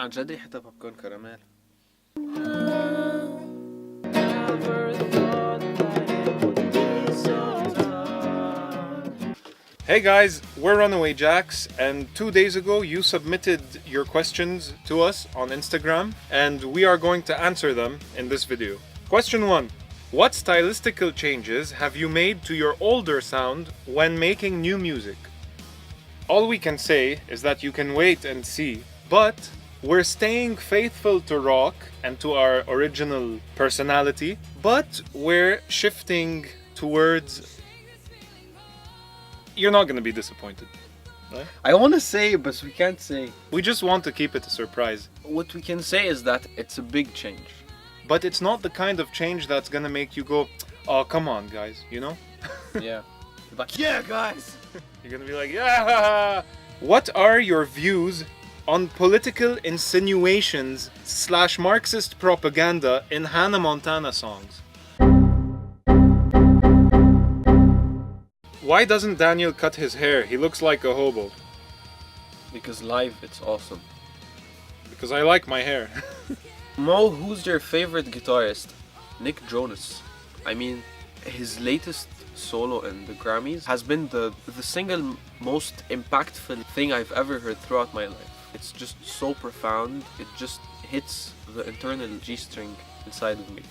عن جد ريحتها بوب كورن كراميل. Hey guys, we're Runaway Jacks, and 2 days ago you submitted your questions to us on Instagram, and we are going to answer them in this video. Question 1. What stylistical changes have you made to your older sound when making new music? All we can say is that you can wait and see, but we're staying faithful to rock and to our original personality, but we're shifting towards... You're not going to be disappointed. Right? I want to say, but we can't say. We just want to keep it a surprise. What we can say is that it's a big change. But it's not the kind of change that's going to make you go, oh, come on, guys, you know? Yeah. Like, yeah, guys! You're going to be like, yeah! What are your views on political insinuations / Marxist propaganda in Hannah Montana songs? Why doesn't Daniel cut his hair? He looks like a hobo. Because live, it's awesome. Because I like my hair. Mo, who's your favorite guitarist? Nick Jonas. I mean, his latest solo in the Grammys has been the single most impactful thing I've ever heard throughout my life. It's just so profound, it just hits the internal G-string inside of me.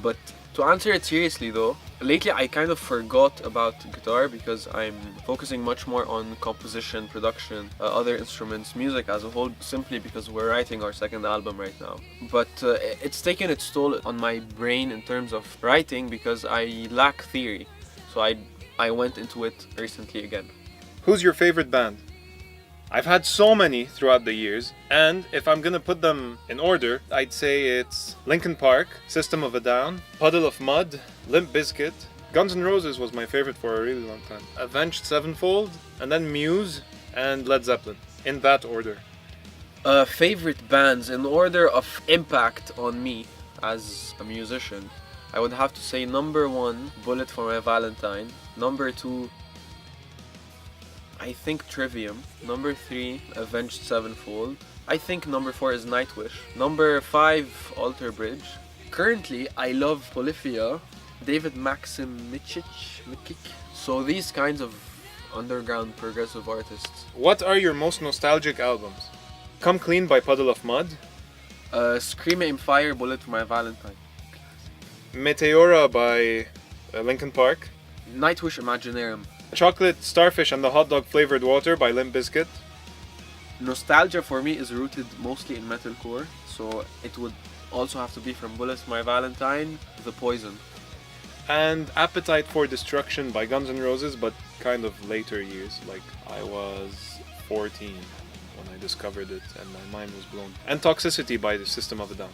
But to answer it seriously though, lately I kind of forgot about guitar because I'm focusing much more on composition, production, other instruments, music as a whole, simply because we're writing our second album right now. But it's taken its toll on my brain in terms of writing because I lack theory. So I went into it recently again. Who's your favorite band? I've had so many throughout the years, and if I'm gonna put them in order, I'd say it's Linkin Park, System of a Down, Puddle of Mud, Limp Bizkit. Guns N' Roses was my favorite for a really long time. Avenged Sevenfold, and then Muse and Led Zeppelin, in that order. Favorite bands in order of impact on me as a musician, I would have to say number 1, Bullet for My Valentine. Number 2, I think Trivium. Number 3, Avenged Sevenfold. I think number 4 is Nightwish. Number 5, Alter Bridge. Currently, I love Polyphia, David Maximicic. So these kinds of underground progressive artists. What are your most nostalgic albums? Come Clean by Puddle of Mud. Scream Aim Fire, Bullet for My Valentine. Meteora by Linkin Park. Nightwish, Imaginarium. Chocolate Starfish and the Hot Dog Flavored Water by Limp Bizkit. Nostalgia for me is rooted mostly in metalcore, so it would also have to be from Bullet for My Valentine, The Poison. And Appetite for Destruction by Guns N' Roses, but kind of later years, like I was 14 when I discovered it and my mind was blown. And Toxicity by the System of a Down.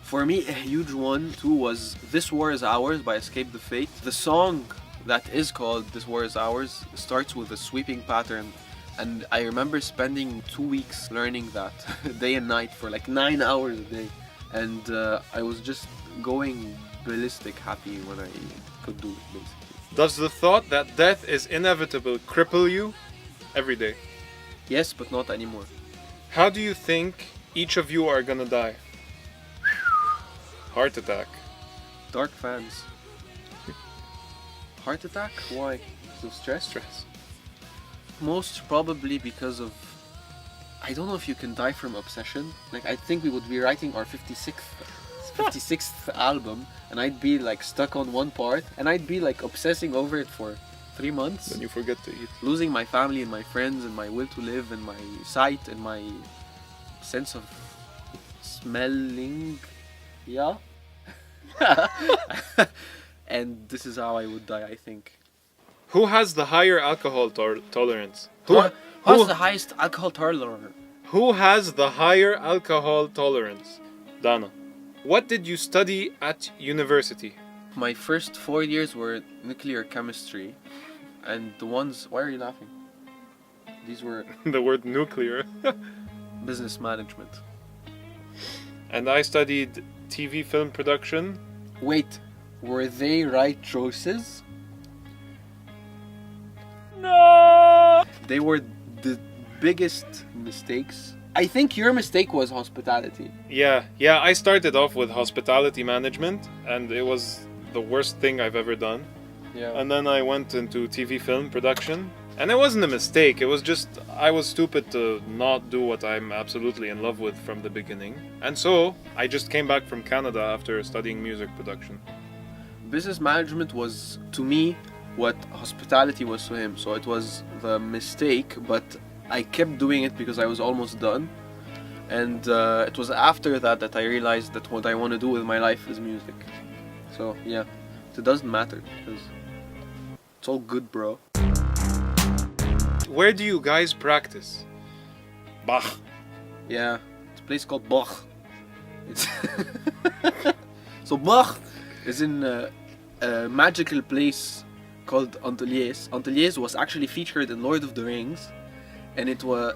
For me, a huge one too was This War Is Ours by Escape the Fate. The song that is called This War Is Ours starts with a sweeping pattern, and I remember spending 2 weeks learning that day and night for like 9 hours a day, and I was just going ballistic happy when I could do it, basically. Does the thought that death is inevitable cripple you every day? Yes, but not anymore. How do you think each of you are gonna die? Heart attack. Dark fans. Heart attack? Why? So stress? Most probably because of... I don't know if you can die from obsession. Like, I think we would be writing our 56th album, and I'd be like stuck on one part, and I'd be like obsessing over it for 3 months. Then you forget to eat. Losing my family and my friends and my will to live and my sight and my sense of smelling. Yeah. And this is how I would die, I think. Who has the higher alcohol tolerance? Who's the highest alcohol tolerance? Who has the higher alcohol tolerance? Donna. What did you study at university? My first 4 years were nuclear chemistry, and the ones... Why are you laughing? These were... The word nuclear. business management. And I studied TV film production. Wait, were they right choices? No! They were the biggest mistakes I think your mistake was hospitality. Yeah, I started off with hospitality management, and it was the worst thing I've ever done. Yeah. And then I went into TV film production, and it wasn't a mistake, it was just I was stupid to not do what I'm absolutely in love with from the beginning. And so I just came back from Canada after studying music production. Business management was, to me, what hospitality was to him. So it was the mistake, but I kept doing it because I was almost done. And it was after that I realized that what I want to do with my life is music. So yeah, it doesn't matter because it's all good, bro. Where do you guys practice? Bach. Yeah, it's a place called Bach. It's so Bach is in a magical place called Antilles. Antilles was actually featured in Lord of the Rings, and it was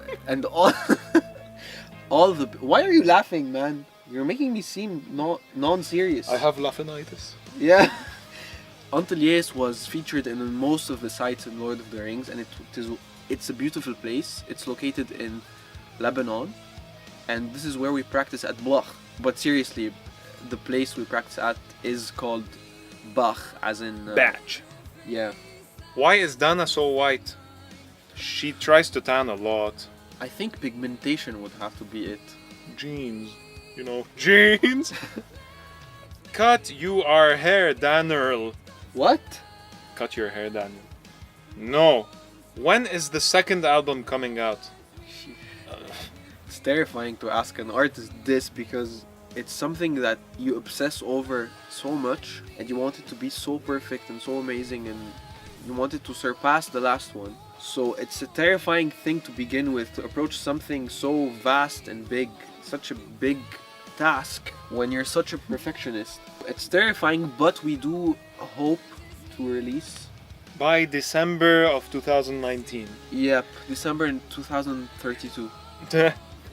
all the. Why are you laughing, man? You're making me seem non-serious. I have laughinitis. Yeah. Antilles was featured in most of the sites in Lord of the Rings, and it's a beautiful place. It's located in Lebanon, and this is where we practice at Blach. But seriously, the place we practice at is called Bach, as in Batch. Yeah. Why is Donna so white? She tries to tan a lot. I think pigmentation would have to be it. Jeans. You know, jeans! Cut your hair, Daniel. What? Cut your hair, Daniel. No. When is the second album coming out? It's terrifying to ask an artist this because it's something that you obsess over so much and you want it to be so perfect and so amazing and you want it to surpass the last one. So it's a terrifying thing to begin with, to approach something so vast and big, such a big task when you're such a perfectionist. It's terrifying, but we do hope to release by December of 2019. Yep, December in 2032.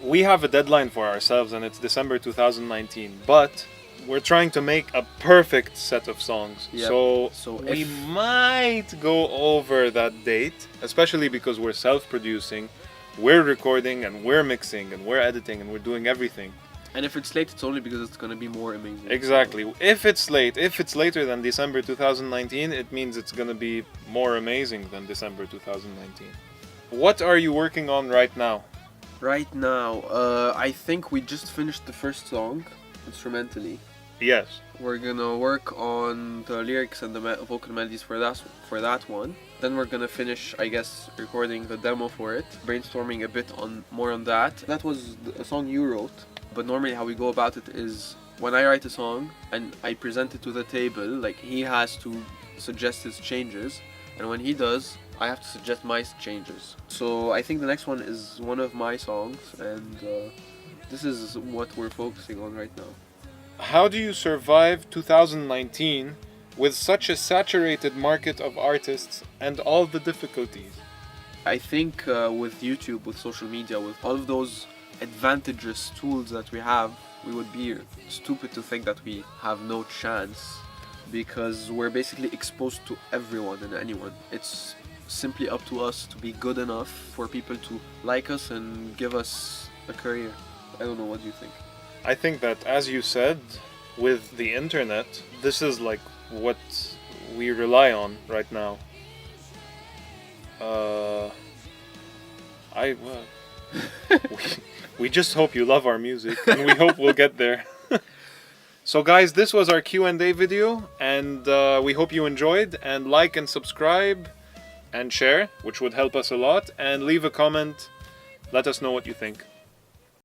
We have a deadline for ourselves and it's December 2019, but we're trying to make a perfect set of songs. Yep. So we might go over that date, especially because we're self-producing, we're recording and we're mixing and we're editing and we're doing everything. And if it's late, it's only because it's gonna be more amazing. Exactly. If it's later than December 2019, it means it's gonna be more amazing than December 2019. What are you working on right now? Right now, I think we just finished the first song, instrumentally. Yes. We're gonna work on the lyrics and the vocal melodies for that one. Then we're gonna finish, I guess, recording the demo for it, brainstorming a bit more on that. That was a song you wrote. But normally how we go about it is when I write a song and I present it to the table, like he has to suggest his changes, and when he does, I have to suggest my changes. So I think the next one is one of my songs, and this is what we're focusing on right now. How do you survive 2019 with such a saturated market of artists and all the difficulties? I think with YouTube, with social media, with all of those advantageous tools that we have, we would be stupid to think that we have no chance because we're basically exposed to everyone and anyone. It's simply up to us to be good enough for people to like us and give us a career. I don't know, what do you think? I think that, as you said, with the internet, this is like what we rely on right now. We just hope you love our music, and we hope we'll get there. So guys, this was our Q&A video, and we hope you enjoyed, and like and subscribe and share, which would help us a lot, and leave a comment. Let us know what you think.